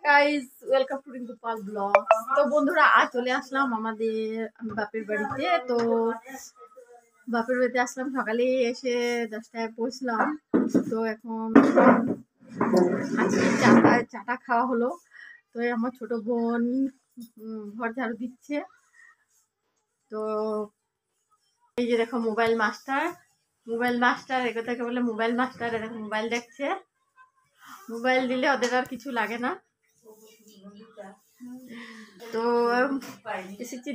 Guys, welcome to Rinku Pal vlog. তো বন্ধুরা, আজ চলে আসলাম আমি বাপের বাড়িতে। তো বাপের বাড়িতে আসলাম সকালে, এসে 10টায় পৌঁছলাম। তো এখন আজকে চাটা খাওয়া হলো। তো আমার ছোট বোন ঘর ঝাড়ু দিচ্ছে। তো এই যে দেখো মোবাইল মাস্টার এটাকে বলে মোবাইল মাস্টার। দেখো মোবাইল দেখছে। মোবাইল দিলে ওদের আর কিছু লাগে না। তো এসেছি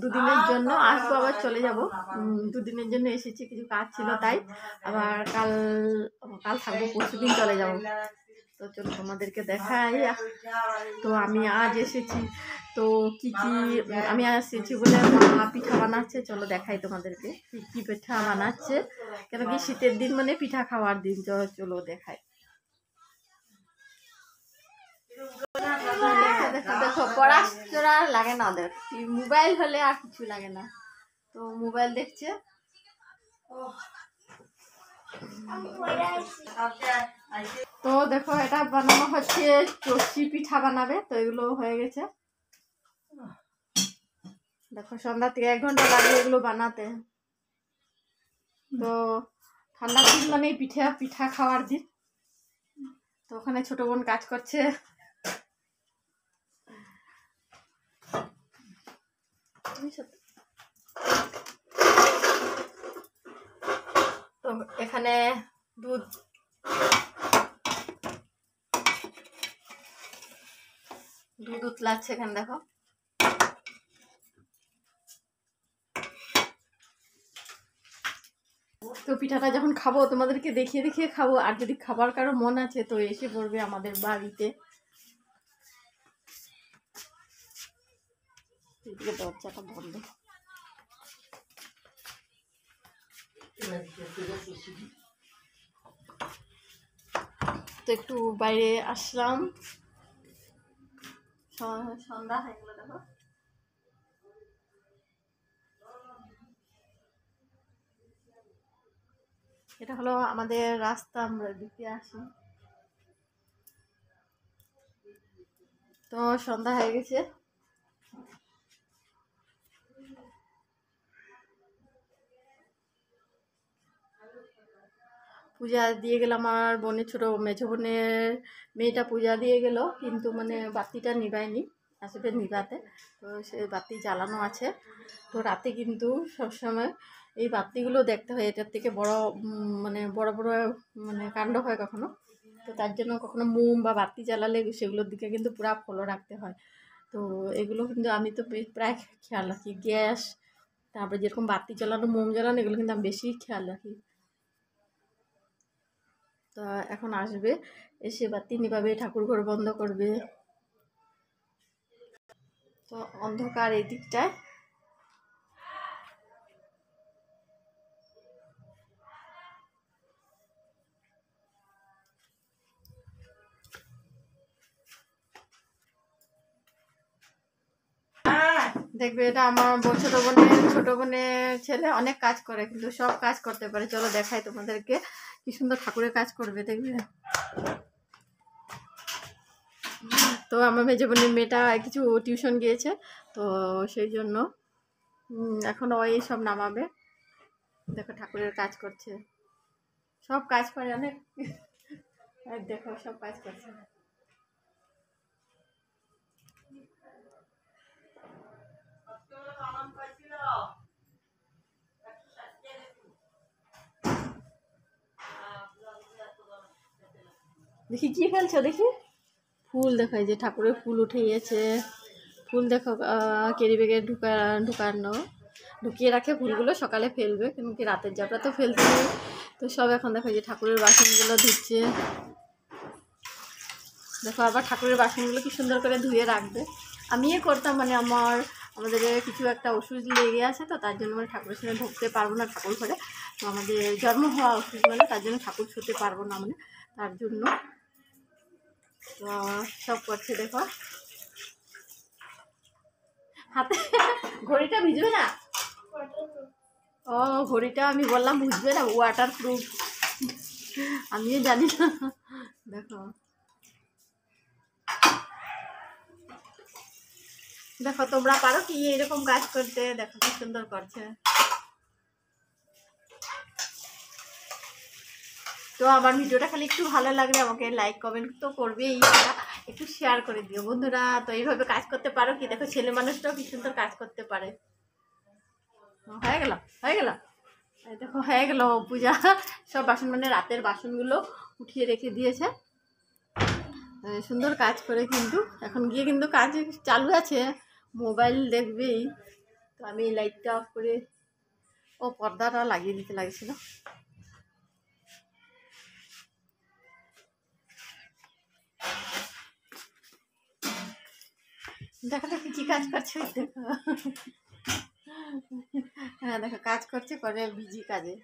দুদিনের জন্য, আসবো আবার চলে যাব। দুদিনের জন্য এসেছি, কিছু কাজ ছিল তাই। আবার কাল থাকবো, পরশুদিন চলে যাব। তো চলো তোমাদেরকে দেখাই। তো আমি আজ এসেছি, তো কি আমি এসেছি বলে মা পিঠা বানাচ্ছে। চলো দেখাই তোমাদেরকে কি পিঠা বানাচ্ছে, কেন কি শীতের দিন মানে পিঠা খাওয়ার দিন। চলো দেখাই। দেখো পড়াশোনা লাগে না ওদের, মোবাইল হলে আর কিছু লাগে না। তো মোবাইল দেখছে। তো দেখো এটা বানানো হচ্ছে, চষি পিঠা বানাবে। তো এগুলো হয়ে গেছে। দেখো সন্ধ্যা থেকে 1 ঘন্টা লাগে এগুলো বানাতে। তো ঠান্ডার দিন মানে পিঠা খাওয়ার দিন। তো ওখানে ছোট বোন কাজ করছে। তো এখানে দুধ উতলাচ্ছে। এখানে দেখো তো পিঠাটা যখন খাবো তোমাদেরকে দেখিয়ে দেখিয়ে খাবো। আর যদি খাবার কারো মন আছে তো এসে পড়বে আমাদের বাড়িতে। দরজাটা বন্ধ। তো একটু বাইরে আসলাম, সন্ধ্যা হয়ে গেল। দেখো এটা হলো আমাদের রাস্তা, আমরা দিকে আসি। তো সন্ধ্যা হয়ে গেছে। পূজা দিয়ে গেলাম, আমার বোনের মেঝো বোনের মেয়েটা পূজা দিয়ে গেল, কিন্তু মানে বাতিটা নিভায়নি, আসবে নিভাতে। তো সে বাতি জ্বালানো আছে। তো রাতে কিন্তু সবসময় এই বাতিগুলো দেখতে হয়। এটার থেকে বড় বড় মানে কাণ্ড হয় কখনো। তো তার জন্য কখনো মোম বা বাতি জ্বালালে সেগুলোর দিকে কিন্তু পুরো ফলো রাখতে হয়। তো এগুলো কিন্তু আমি তো প্রায় খেয়াল রাখি। গ্যাস, তারপরে যেরকম বাতি জ্বালানো, মোম জ্বালানো, এগুলো কিন্তু আমি বেশি খেয়াল রাখি। তো এখন আসবে, এসে বাতি নিভাবে, ঠাকুর ঘর বন্ধ করবে। তো অন্ধকার এই দিকটায়। দেখবে এটা আমার ছোট বোনের ছেলে, অনেক কাজ করে, কিন্তু সব কাজ করতে পারে। চলো দেখাই তোমাদেরকে কি সুন্দর ঠাকুরের কাজ করবে, দেখবে। তো আমার মেজো বোনের মেয়েটা কিছু টিউশন গিয়েছে, তো সেই জন্য এখন ওই সব নামাবে। দেখো ঠাকুরের কাজ করছে, সব কাজ করে অনেক। দেখো সব কাজ করছে। দেখি কি ফেলছো, দেখি ফুল। দেখাই যে ঠাকুরের ফুল উঠে গিয়েছে। ফুল দেখো ক্যারি ব্যাগে ঢুকিয়ে রাখে ফুলগুলো, সকালে ফেলবে, কিন্তু কি রাতের যাত্রা তো ফেলতে নেই। তো সব এখন দেখো যে ঠাকুরের বাসনগুলো ধুচ্ছে। দেখো আবার ঠাকুরের বাসনগুলো কি সুন্দর করে ধুয়ে রাখবে। আমিও করতাম, মানে আমাদের কিছু একটা ওষুধ লেগে আছে, তো তার জন্য মানে ঠাকুরের সঙ্গে ঢুকতে পারবো না ঠাকুর ঘরে। তো আমাদের জন্ম হওয়া ওষুধ, মানে তার জন্য ঠাকুর ছুঁতে পারবো না, মানে তার জন্য। তো সব করছে দেখো। হাতে ঘড়িটা ভিজবে না। ও ঘড়িটা আমি বললাম বুঝবে না, ওয়াটার প্রুফ। আমিও জানি না। দেখো দেখো তোমরা পারো কি এরকম কাজ করতে? দেখো কি সুন্দর করছে। তো আমার ভিডিওটা খালি একটু ভালো লাগলে আমাকে লাইক কমেন্ট তো করবেই, একটু শেয়ার করে দিও বন্ধুরা। তো এইভাবে কাজ করতে পারো কি? দেখো ছেলে মানুষটাও কি সুন্দর কাজ করতে পারে। হয়ে গেল, হয়ে গেল, এই দেখো হয়ে গেল পূজা। সব বাসন মানে রাতের বাসনগুলো উঠিয়ে রেখে দিয়েছে, সুন্দর কাজ করে। কিন্তু এখন গিয়ে কিন্তু কাজ চালু আছে, মোবাইল দেখবেই। তো আমি লাইটটা অফ করে ও পর্দাটা লাগিয়ে দিতে লাগছিল। দেখো দেখো কি কাজ করছে, দেখো। হ্যাঁ দেখো কাজ করছে, করে বিজি কাজে।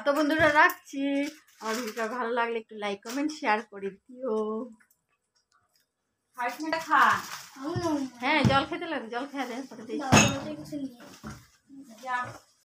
তো বন্ধুরা রাখছি। আমার ভিডিওটা ভালো লাগলে একটু লাইক কমেন্ট শেয়ার করে দিও। হ্যাঁ জল খেতে লাগে, জল খেয়ে দেন পরে।